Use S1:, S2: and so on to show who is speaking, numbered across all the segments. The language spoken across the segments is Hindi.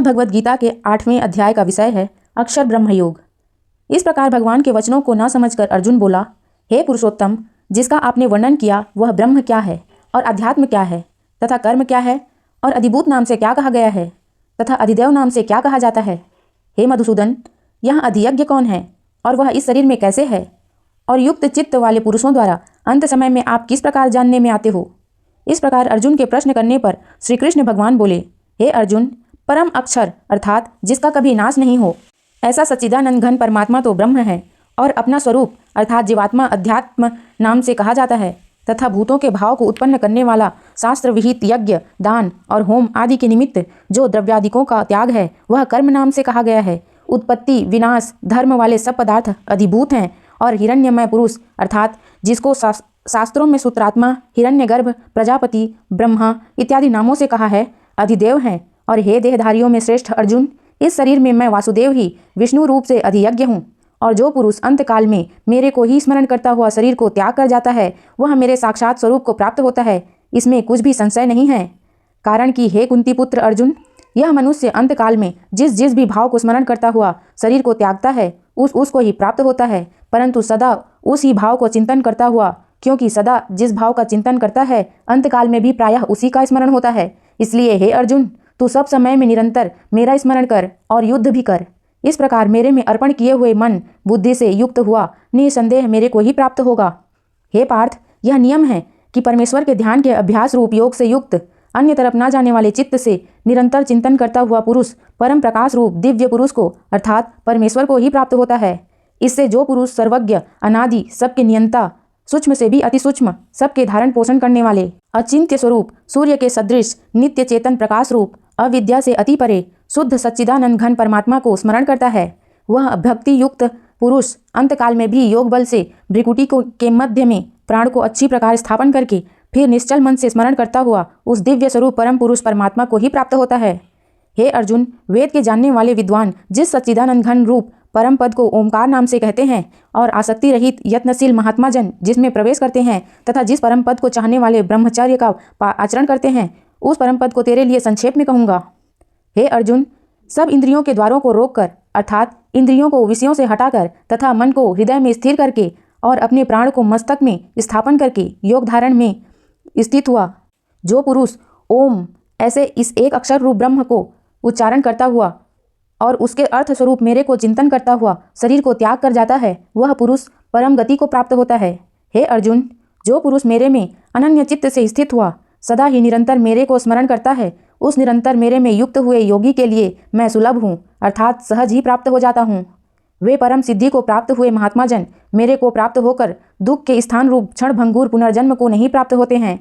S1: भगवद गीता के 8वें अध्याय का विषय है अक्षर ब्रह्म योग। इस प्रकार भगवान के वचनों को न समझकर अर्जुन बोला, हे पुरुषोत्तम, जिसका आपने वर्णन किया वह ब्रह्म क्या है और अध्यात्म क्या है तथा कर्म क्या है और अधिभूत नाम से क्या कहा गया है तथा अधिदेव नाम से क्या कहा जाता है। हे मधुसूदन, यहाँ अधियज्ञ कौन है और वह इस शरीर में कैसे है और युक्त चित्त वाले पुरुषों द्वारा अंत समय में आप किस प्रकार जानने में आते हो। इस प्रकार अर्जुन के प्रश्न करने पर श्री कृष्ण भगवान बोले, हे अर्जुन, परम अक्षर अर्थात जिसका कभी नाश नहीं हो ऐसा सच्चिदानंद घन परमात्मा तो ब्रह्म है और अपना स्वरूप अर्थात जीवात्मा अध्यात्म नाम से कहा जाता है तथा भूतों के भाव को उत्पन्न करने वाला शास्त्र विहित यज्ञ, दान और होम आदि के निमित्त जो द्रव्यादिकों का त्याग है वह कर्म नाम से कहा गया है। उत्पत्ति विनाश धर्म वाले सब पदार्थ अधिभूत हैं और हिरण्यमय पुरुष अर्थात जिसको शास्त्रों में सूत्रात्मा, हिरण्यगर्भ, प्रजापति, ब्रह्मा इत्यादि नामों से कहा है, अधिदेव हैं। और हे देहधारियों में श्रेष्ठ अर्जुन, इस शरीर में मैं वासुदेव ही विष्णु रूप से अधियज्ञ हूँ और जो पुरुष अंत काल में मेरे को ही स्मरण करता हुआ शरीर को त्याग कर जाता है वह मेरे साक्षात स्वरूप को प्राप्त होता है, इसमें कुछ भी संशय नहीं है। कारण कि हे कुंती पुत्र अर्जुन, यह मनुष्य अंत काल में जिस जिस भी भाव को स्मरण करता हुआ शरीर को त्यागता है उसको ही प्राप्त होता है, परंतु सदा उस ही भाव को चिंतन करता हुआ, क्योंकि सदा जिस भाव का चिंतन करता है अंत काल में भी प्रायः उसी का स्मरण होता है। इसलिए हे अर्जुन, तू सब समय में निरंतर मेरा स्मरण कर और युद्ध भी कर। इस प्रकार मेरे में अर्पण किए हुए मन बुद्धि से युक्त हुआ निसंदेह मेरे को ही प्राप्त होगा। हे पार्थ, यह नियम है कि परमेश्वर के ध्यान के अभ्यास रूप योग से युक्त अन्य तरफ न जाने वाले चित्त से निरंतर चिंतन करता हुआ पुरुष परम प्रकाश रूप दिव्य पुरुष को अर्थात परमेश्वर को ही प्राप्त होता है। इससे जो पुरुष सर्वज्ञ, अनादि, सबके नियंता, सूक्ष्म से भी अति सूक्ष्म, सबके धारण पोषण करने वाले, अचिंत्य स्वरूप, सूर्य के सदृश, नित्य चेतन प्रकाश रूप, अविद्या से अति परे, शुद्ध सच्चिदानंद घन परमात्मा को स्मरण करता है, वह भक्ति युक्त पुरुष अंत काल में भी योग बल से भ्रिकुटी के मध्य में प्राण को अच्छी प्रकार स्थापन करके फिर निश्चल मन से स्मरण करता हुआ उस दिव्य स्वरूप परम पुरुष परमात्मा को ही प्राप्त होता है। हे अर्जुन, वेद के जानने वाले विद्वान जिस सच्चिदानंद घन रूप परम पद को ओमकार नाम से कहते हैं और आसक्ति रहित यत्नशील महात्मा जन जिसमें प्रवेश करते हैं तथा जिस परम पद को चाहने वाले ब्रह्मचर्य का आचरण करते हैं उस परम पद को तेरे लिए संक्षेप में कहूँगा। हे अर्जुन, सब इंद्रियों के द्वारों को रोककर अर्थात इंद्रियों को विषयों से हटाकर तथा मन को हृदय में स्थिर करके और अपने प्राण को मस्तक में स्थापन करके योग धारण में स्थित हुआ जो पुरुष ओम ऐसे इस एक अक्षर रूप ब्रह्म को उच्चारण करता हुआ और उसके अर्थ स्वरूप मेरे को चिंतन करता हुआ शरीर को त्याग कर जाता है वह पुरुष परम गति को प्राप्त होता है। हे अर्जुन, जो पुरुष मेरे में अनन्य चित्त से स्थित हुआ सदा ही निरंतर मेरे को स्मरण करता है उस निरंतर मेरे में युक्त हुए योगी के लिए मैं सुलभ हूँ अर्थात सहज ही प्राप्त हो जाता हूँ। वे परम सिद्धि को प्राप्त हुए महात्मा जन मेरे को प्राप्त होकर दुख के स्थान रूप क्षण भंगुर पुनर्जन्म को नहीं प्राप्त होते हैं,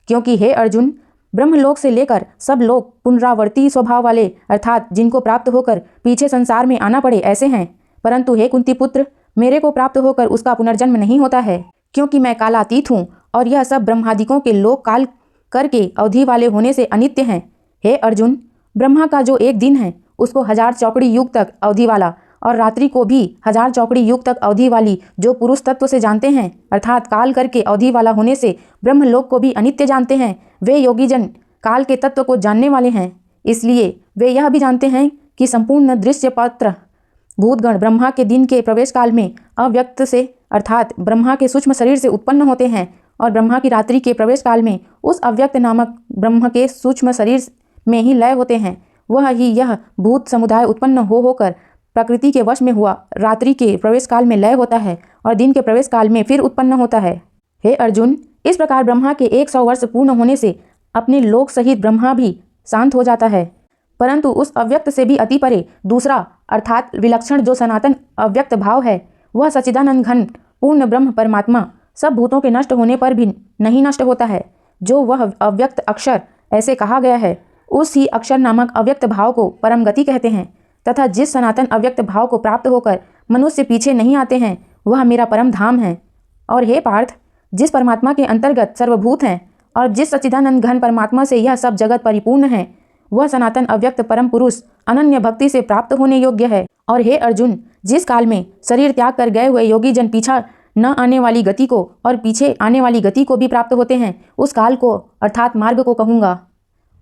S1: क्योंकि हे अर्जुन, ब्रह्मलोक से लेकर सब लोग पुनरावर्ती स्वभाव वाले अर्थात जिनको प्राप्त होकर पीछे संसार में आना पड़े ऐसे हैं, परंतु हे कुंती पुत्र, मेरे को प्राप्त होकर उसका पुनर्जन्म नहीं होता है, क्योंकि मैं कालातीत हूँ और यह सब ब्रह्मादिकों के लोक काल करके अवधि वाले होने से अनित्य हैं। हे अर्जुन, ब्रह्मा का जो एक दिन है उसको 1000 चौकड़ी युग तक अवधि वाला और रात्रि को भी 1000 चौकड़ी युग तक अवधि वाली जो पुरुष तत्व से जानते हैं अर्थात काल करके अवधि वाला होने से ब्रह्मलोक को भी अनित्य जानते हैं, वे योगी जन काल के तत्व को जानने वाले हैं। इसलिए वे यह भी जानते हैं कि संपूर्ण दृश्य पात्र भूतगण ब्रह्मा के दिन के प्रवेश काल में अव्यक्त से अर्थात ब्रह्मा के सूक्ष्म शरीर से उत्पन्न होते हैं और ब्रह्मा की रात्रि के प्रवेश काल में उस अव्यक्त नामक ब्रह्म के सूक्ष्म शरीर में ही लय होते हैं। वह ही यह भूत समुदाय उत्पन्न होकर प्रकृति के वश में हुआ रात्रि के प्रवेश काल में लय होता है और दिन के प्रवेश काल में फिर उत्पन्न होता है। हे अर्जुन, इस प्रकार ब्रह्मा के 100 वर्ष पूर्ण होने से अपने लोक सहित ब्रह्मा भी शांत हो जाता है, परंतु उस अव्यक्त से भी अति परे दूसरा अर्थात विलक्षण जो सनातन अव्यक्त भाव है वह सच्चिदानंद घन पूर्ण ब्रह्म परमात्मा सब भूतों के नष्ट होने पर भी नहीं नष्ट होता है। जो वह अव्यक्त अक्षर ऐसे कहा गया है उस ही अक्षर नामक अव्यक्त भाव को परम गति कहते हैं तथा जिस सनातन अव्यक्त भाव को प्राप्त होकर मनुष्य पीछे नहीं आते हैं वह मेरा परम धाम है। और हे पार्थ, जिस परमात्मा के अंतर्गत सर्वभूत हैं और जिस सच्चिदानंद घन परमात्मा से यह सब जगत परिपूर्ण है वह सनातन अव्यक्त परम पुरुष अनन्य भक्ति से प्राप्त होने योग्य है। और हे अर्जुन, जिस काल में शरीर त्याग कर गए हुए योगी जन पीछा न आने वाली गति को और पीछे आने वाली गति को भी प्राप्त होते हैं उस काल को अर्थात मार्ग को कहूँगा।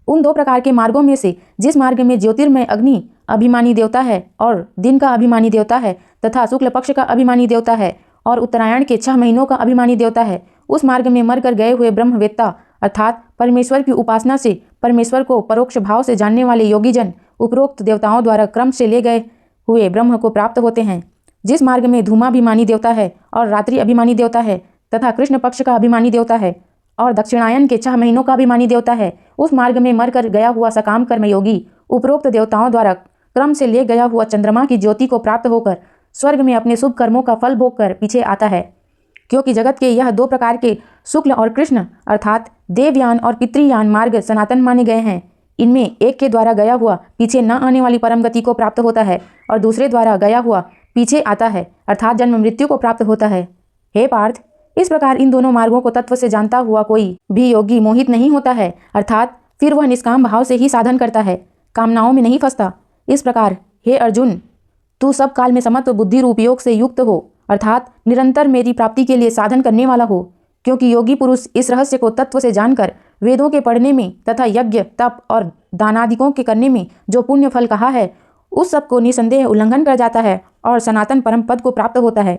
S1: उन दो प्रकार के मार्गों में से जिस मार्ग में ज्योतिर्मय अग्नि अभिमानी देवता है और दिन का अभिमानी देवता है तथा शुक्ल पक्ष का अभिमानी देवता है और उत्तरायण के 6 महीनों का अभिमानी देवता है, उस मार्ग में मरकर गए हुए ब्रह्मवेत्ता अर्थात परमेश्वर की उपासना से परमेश्वर को परोक्ष भाव से जानने वाले योगीजन उपरोक्त देवताओं द्वारा क्रम से ले गए हुए ब्रह्म को प्राप्त होते हैं। जिस मार्ग में धूमाभिमानी देवता है और रात्रि अभिमानी देवता है तथा कृष्ण पक्ष का अभिमानी देवता है और दक्षिणायन के 6 महीनों का अभिमानी देवता है, उस मार्ग में मरकर गया हुआ सकाम कर्मयोगी उपरोक्त देवताओं द्वारा क्रम से ले गया हुआ चंद्रमा की ज्योति को प्राप्त होकर स्वर्ग में अपने शुभ कर्मों का फल भोग कर पीछे आता है। क्योंकि जगत के यह 2 प्रकार के शुक्ल और कृष्ण अर्थात देवयान और पितृयान मार्ग सनातन माने गए हैं, इनमें एक के द्वारा गया हुआ पीछे न आने वाली परम गति को प्राप्त होता है और दूसरे द्वारा गया हुआ पीछे आता है अर्थात जन्म मृत्यु को प्राप्त होता है। हे पार्थ, इस प्रकार इन दोनों मार्गों को तत्व से जानता हुआ कोई भी योगी मोहित नहीं होता है, अर्थात फिर वह निष्काम भाव से ही साधन करता है, कामनाओं में नहीं फंसता। इस प्रकार हे अर्जुन, तू सब काल में समत्व बुद्धि रूप योग से युक्त हो अर्थात निरंतर मेरी प्राप्ति के लिए साधन करने वाला हो। क्योंकि योगी पुरुष इस रहस्य को तत्व से जानकर वेदों के पढ़ने में तथा यज्ञ तप और दानादिकों के करने में जो पुण्य फल कहा है, उस सब को निसंदेह उल्लंघन कर जाता है और सनातन परम पद को प्राप्त होता है।